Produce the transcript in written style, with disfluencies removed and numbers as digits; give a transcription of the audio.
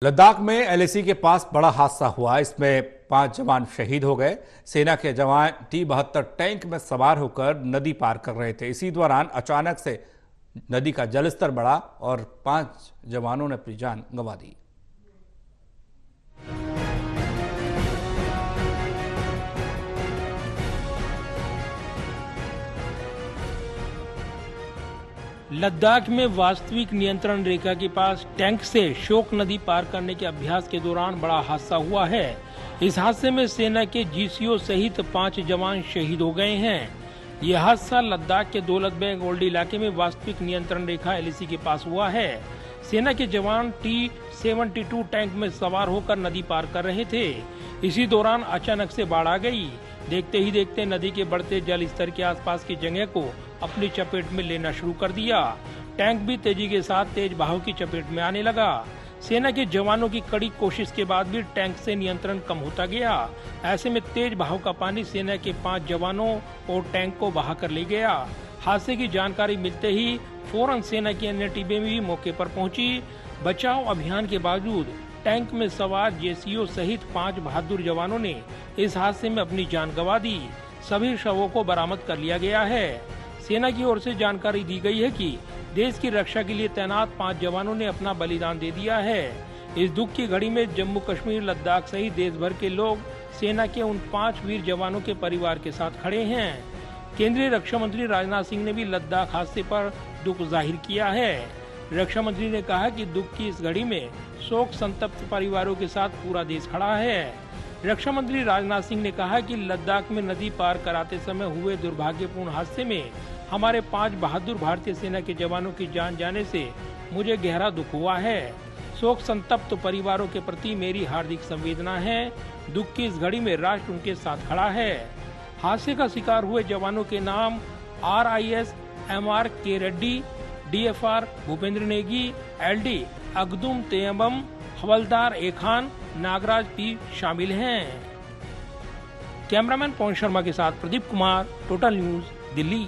लद्दाख में एलएसी के पास बड़ा हादसा हुआ। इसमें 5 जवान शहीद हो गए। सेना के जवान T-72 टैंक में सवार होकर नदी पार कर रहे थे। इसी दौरान अचानक से नदी का जलस्तर बढ़ा और 5 जवानों ने अपनी जान गंवा दी। लद्दाख में वास्तविक नियंत्रण रेखा के पास टैंक से शोक नदी पार करने के अभ्यास के दौरान बड़ा हादसा हुआ है। इस हादसे में सेना के GCO सहित 5 जवान शहीद हो गए हैं। यह हादसा लद्दाख के दौलत बेग ओल्ड इलाके में वास्तविक नियंत्रण रेखा LAC के पास हुआ है। सेना के जवान T-72 टैंक में सवार होकर नदी पार कर रहे थे। इसी दौरान अचानक से बाढ़ आ गई। देखते ही देखते नदी के बढ़ते जल स्तर के आसपास की जगह को अपनी चपेट में लेना शुरू कर दिया। टैंक भी तेजी के साथ तेज बहाव की चपेट में आने लगा। सेना के जवानों की कड़ी कोशिश के बाद भी टैंक से नियंत्रण कम होता गया। ऐसे में तेज बहाव का पानी सेना के 5 जवानों और टैंक को बहा कर ले गया। हादसे की जानकारी मिलते ही फौरन सेना की अन्य टीमें भी मौके पर पहुंची। बचाव अभियान के बावजूद टैंक में सवार JCO सहित 5 बहादुर जवानों ने इस हादसे में अपनी जान गंवा दी। सभी शवों को बरामद कर लिया गया है। सेना की ओर से जानकारी दी गई है कि देश की रक्षा के लिए तैनात 5 जवानों ने अपना बलिदान दे दिया है। इस दुख की घड़ी में जम्मू कश्मीर, लद्दाख सहित देश भर के लोग सेना के उन 5 वीर जवानों के परिवार के साथ खड़े हैं। केंद्रीय रक्षा मंत्री राजनाथ सिंह ने भी लद्दाख हादसे पर दुख जाहिर किया है। रक्षा मंत्री ने कहा कि दुख की इस घड़ी में शोक संतप्त परिवारों के साथ पूरा देश खड़ा है। रक्षा मंत्री राजनाथ सिंह ने कहा कि लद्दाख में नदी पार कराते समय हुए दुर्भाग्यपूर्ण हादसे में हमारे 5 बहादुर भारतीय सेना के जवानों की जान जाने से मुझे गहरा दुख हुआ है। शोक संतप्त परिवारों के प्रति मेरी हार्दिक संवेदना है। दुख की इस घड़ी में राष्ट्र उनके साथ खड़ा है। हादसे का शिकार हुए जवानों के नाम RIS MR K Reddy, DFR Bhupendra Negi, LD अगदुम तेयबम, havildar A Khan, Nagraj P शामिल हैं। कैमरामैन पवन शर्मा के साथ प्रदीप कुमार, टोटल न्यूज, दिल्ली।